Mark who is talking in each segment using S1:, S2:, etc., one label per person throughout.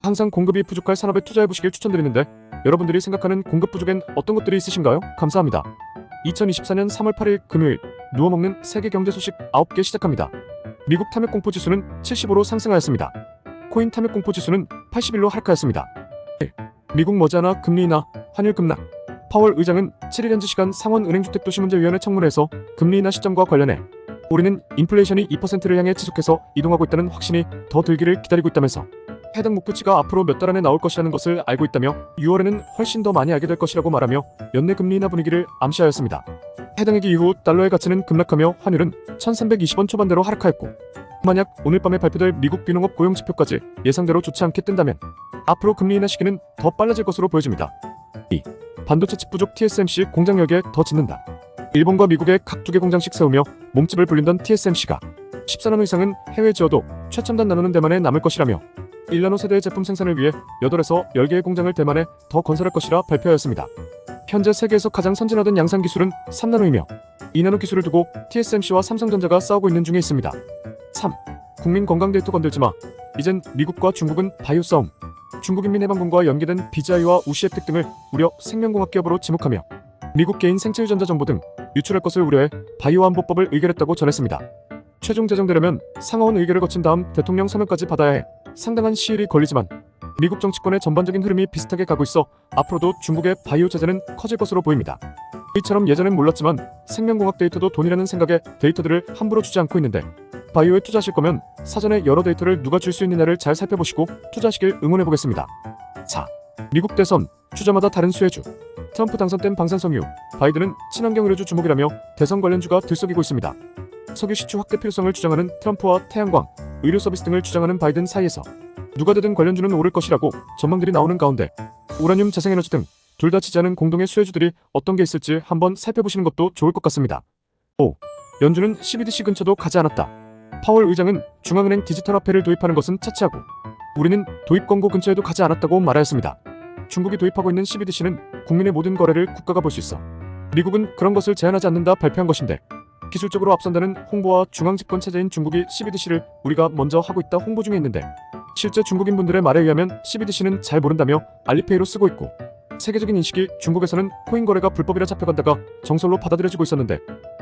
S1: 항상 공급이 부족할 산업에 투자해보시길 추천드리는데 여러분들이 생각하는 공급 부족엔 어떤 것들이 있으신가요? 감사합니다. 2024년 3월 8일 금요일 누워먹는 세계 경제 소식 9개 시작합니다. 미국 탐욕 공포 지수는 75로 상승하였습니다. 코인 탐욕 공포 지수는 81로 하락하였습니다. 미국 머지않아 금리 인하, 환율 급락. 파월 의장은 7일 현지 시간 상원은행주택도시문제위원회 청문회에서 금리 인하 시점과 관련해 우리는 인플레이션이 2%를 향해 지속해서 이동하고 있다는 확신이 더 들기를 기다리고 있다면서 해당 목표치가 앞으로 몇 달 안에 나올 것이라는 것을 알고 있다며 6월에는 훨씬 더 많이 알게 될 것이라고 말하며 연내 금리 인하 분위기를 암시하였습니다. 해당 얘기 이후 달러의 가치는 급락하며 환율은 1320원 초반대로 하락하였고, 만약 오늘 밤에 발표될 미국 비농업 고용 지표까지 예상대로 좋지 않게 뜬다면 앞으로 금리 인하 시기는 더 빨라질 것으로 보여집니다. 2. 반도체 칩 부족 TSMC 공장 열기에 더 짓는다. 일본과 미국에 각 2개 공장씩 세우며 몸집을 불린던 TSMC가 14나노 이상은 해외에 지어도 최첨단 나노는 대만에 남을 것이라며 1나노 세대의 제품 생산을 위해 8에서 10개의 공장을 대만에 더 건설할 것이라 발표하였습니다. 현재 세계에서 가장 선진화된 양산 기술은 3나노이며 2나노 기술을 두고 TSMC와 삼성전자가 싸우고 있는 중에 있습니다. 3. 국민 건강 데이터 건들지마. 이젠 미국과 중국은 바이오 싸움. 중국인민해방군과 연계된 BGI와 우시앱텍 등을 우려 생명공학 기업으로 지목하며 미국 개인 생체 유전자 정보 등 유출할 것을 우려해 바이오 안보법을 의결했다고 전했습니다. 최종 제정되려면 상하원 의결을 거친 다음 대통령 서명까지 받아야 해 상당한 시일이 걸리지만 미국 정치권의 전반적인 흐름이 비슷하게 가고 있어 앞으로도 중국의 바이오 제재는 커질 것으로 보입니다. 이처럼 예전엔 몰랐지만 생명공학 데이터도 돈이라는 생각에 데이터들을 함부로 주지 않고 있는데 바이오에 투자하실 거면 사전에 여러 데이터를 누가 줄 수 있느냐를 잘 살펴보시고 투자하시길 응원해보겠습니다. 4. 미국 대선 주자마다 다른 수혜주. 트럼프 당선 땐 방산성 이후 바이든은 친환경 의료주 주목이라며 대선 관련주가 들썩이고 있습니다. 석유 시추 확대 필요성을 주장하는 트럼프와 태양광, 의료 서비스 등을 주장하는 바이든 사이에서 누가 되든 관련주는 오를 것이라고 전망들이 나오는 가운데 우라늄 재생에너지 등 둘 다 지지하는 공동의 수혜주들이 어떤 게 있을지 한번 살펴보시는 것도 좋을 것 같습니다. 5. 연준은 CBDC 근처도 가지 않았다. 파월 의장은 중앙은행 디지털 화폐를 도입하는 것은 차치하고 우리는 도입 권고 근처에도 가지 않았다고 말하였습니다. 중국이 도입하고 있는 CBDC는 국민의 모든 거래를 국가가 볼 수 있어 미국은 그런 것을 제한하지 않는다 발표한 것인데 기술적으로 앞선다는 홍보와 중앙집권 체제인 중국이 CBDC를 우리가 먼저 하고 있다 홍보 중에 있는데 실제 중국인분들의 말에 의하면 CBDC는 잘 모른다며 알리페이로 쓰고 있고 세계적인 인식이 중국에서는 코인 거래가 불법이라 잡혀간다가 정설로 받아들여지고 있었는데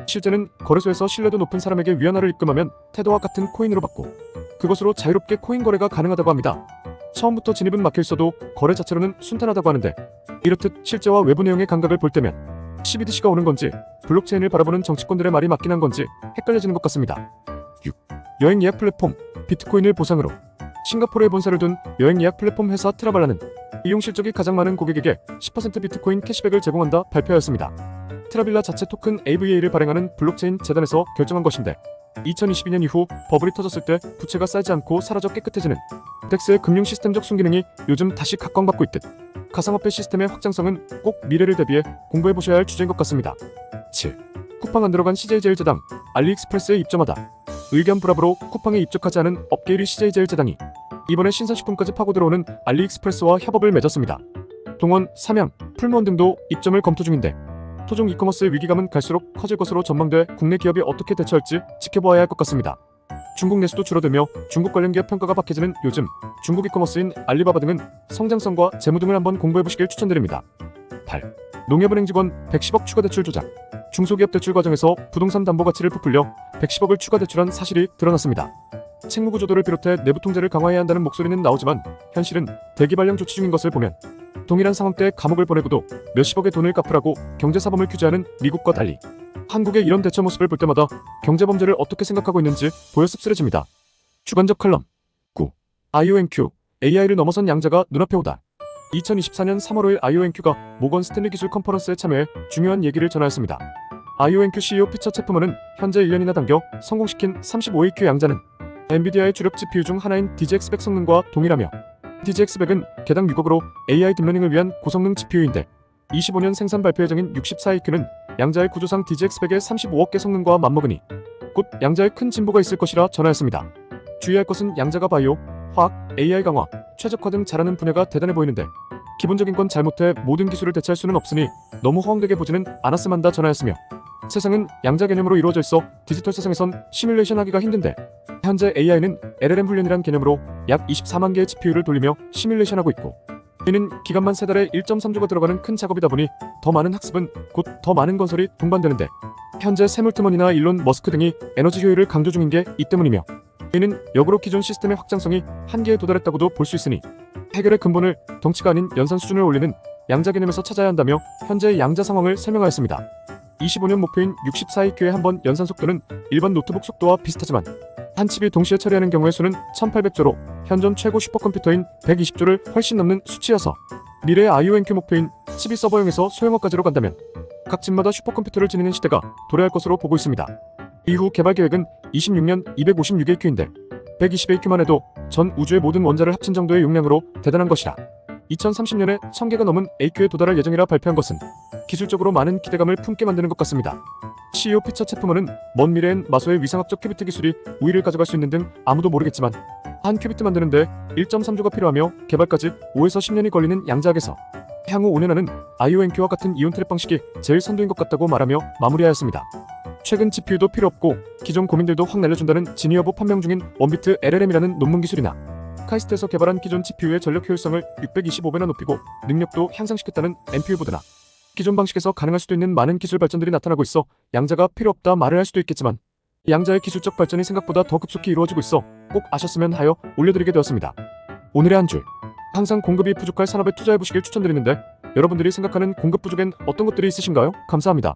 S1: 실제는 거래소에서 신뢰도 높은 사람에게 위안화를 입금하면 테더와 같은 코인으로 받고 그것으로 자유롭게 코인 거래가 가능하다고 합니다. 처음부터 진입은 막혀 있어도 거래 자체로는 순탄하다고 하는데 이렇듯 실제와 외부 내용의 감각을 볼 때면 CBDC가 오는 건지 블록체인을 바라보는 정치권들의 말이 맞긴 한 건지 헷갈려지는 것 같습니다. 6. 여행 예약 플랫폼 비트코인을 보상으로. 싱가포르에 본사를 둔 여행 예약 플랫폼 회사 트라발라는 이용 실적이 가장 많은 고객에게 10% 비트코인 캐시백을 제공한다 발표하였습니다. 트라빌라 자체 토큰 AVA를 발행하는 블록체인 재단에서 결정한 것인데 2022년 이후 버블이 터졌을 때 부채가 쌓이지 않고 사라져 깨끗해지는 덱스의 금융 시스템적 순기능이 요즘 다시 각광받고 있듯 가상화폐 시스템의 확장성은 꼭 미래를 대비해 공부해보셔야 할 주제인 것 같습니다. 7. 쿠팡 안 들어간 CJ제일제당 알리익스프레스에 입점하다. 의견 불합으로 쿠팡에 입적하지 않은 업계 1위 CJ제일제당이 이번에 신선식품까지 파고 들어오는 알리익스프레스와 협업을 맺었습니다. 동원, 삼양, 풀무원 등도 입점을 검토 중인데 토종 이커머스의 위기감은 갈수록 커질 것으로 전망돼 국내 기업이 어떻게 대처할지 지켜보아야 할 것 같습니다. 중국 내수도 줄어들며 중국 관련 기업 평가가 박해지는 요즘 중국 이커머스인 알리바바 등은 성장성과 재무 등을 한번 공부해보시길 추천드립니다. 8. 농협은행 직원 110억 추가 대출 조작. 중소기업 대출 과정에서 부동산 담보 가치를 부풀려 110억을 추가 대출한 사실이 드러났습니다. 책무구조도를 비롯해 내부 통제를 강화해야 한다는 목소리는 나오지만 현실은 대기발령 조치 중인 것을 보면 동일한 상황 때 감옥을 보내고도 몇십억의 돈을 갚으라고 경제사범을 규제하는 미국과 달리 한국의 이런 대처 모습을 볼 때마다 경제범죄를 어떻게 생각하고 있는지 보여 씁쓸해집니다. 주관적 칼럼 9. IONQ AI를 넘어선 양자가 눈앞에 오다. 2024년 3월 5일 IONQ가 모건 스탠리 기술 컨퍼런스에 참여해 중요한 얘기를 전하였습니다. IONQ CEO 피처 체프먼은 현재 1년이나 당겨 성공시킨 35EQ 양자는 엔비디아의 주력 GPU 중 하나인 DGX100 성능과 동일하며 DGX100은 개당 6억으로 AI 딥러닝을 위한 고성능 GPU인데 25년 생산 발표 예정인 64EQ는 양자의 구조상 DGX100의 35억 개 성능과 맞먹으니 곧 양자에 큰 진보가 있을 것이라 전하였습니다. 주의할 것은 양자가 바이오, 화학, AI 강화, 최적화 등 잘하는 분야가 대단해 보이는데 기본적인 건 잘못해 모든 기술을 대체할 수는 없으니 너무 허황되게 보지는 않았으면 한다 전하였으며 세상은 양자 개념으로 이루어져 있어 디지털 세상에선 시뮬레이션 하기가 힘든데 현재 AI는 LLM 훈련이란 개념으로 약 24만 개의 GPU를 돌리며 시뮬레이션하고 있고 이는 기간만 3달에 1.3조가 들어가는 큰 작업이다 보니 더 많은 학습은 곧 더 많은 건설이 동반되는데 현재 샘 올트먼이나 일론 머스크 등이 에너지 효율을 강조 중인 게 이 때문이며 이는 역으로 기존 시스템의 확장성이 한계에 도달했다고도 볼 수 있으니 해결의 근본을 덩치가 아닌 연산 수준을 올리는 양자 개념에서 찾아야 한다며 현재 양자 상황을 설명하였습니다. 25년 목표인 64EQ의 한 번 연산 속도는 일반 노트북 속도와 비슷하지만 한 칩이 동시에 처리하는 경우의 수는 1800조로 현존 최고 슈퍼컴퓨터인 120조를 훨씬 넘는 수치여서 미래의 IONQ 목표인 칩이 서버용에서 소형화까지로 간다면 각 집마다 슈퍼컴퓨터를 지니는 시대가 도래할 것으로 보고 있습니다. 이후 개발 계획은 26년 256AQ인데 120AQ만 해도 전 우주의 모든 원자를 합친 정도의 용량으로 대단한 것이라 2030년에 1000개가 넘은 AQ에 도달할 예정이라 발표한 것은 기술적으로 많은 기대감을 품게 만드는 것 같습니다. CEO 피처 채프먼은 먼 미래엔 마소의 위상학적 큐비트 기술이 우위를 가져갈 수 있는 등 아무도 모르겠지만 한 큐비트 만드는데 1.3조가 필요하며 개발까지 5에서 10년이 걸리는 양자학에서 향후 5년 안은 IONQ와 같은 이온 트랩 방식이 제일 선두인 것 같다고 말하며 마무리하였습니다. 최근 GPU도 필요 없고 기존 고민들도 확 날려준다는 진위 여부 판명 중인 원비트 LLM이라는 논문 기술이나 카이스트에서 개발한 기존 GPU의 전력 효율성을 625배나 높이고 능력도 향상시켰다는 NPU보드나 기존 방식에서 가능할 수도 있는 많은 기술 발전들이 나타나고 있어 양자가 필요 없다 말을 할 수도 있겠지만 양자의 기술적 발전이 생각보다 더 급속히 이루어지고 있어 꼭 아셨으면 하여 올려드리게 되었습니다. 오늘의 한 줄. 항상 공급이 부족할 산업에 투자해보시길 추천드리는데 여러분들이 생각하는 공급 부족엔 어떤 것들이 있으신가요? 감사합니다.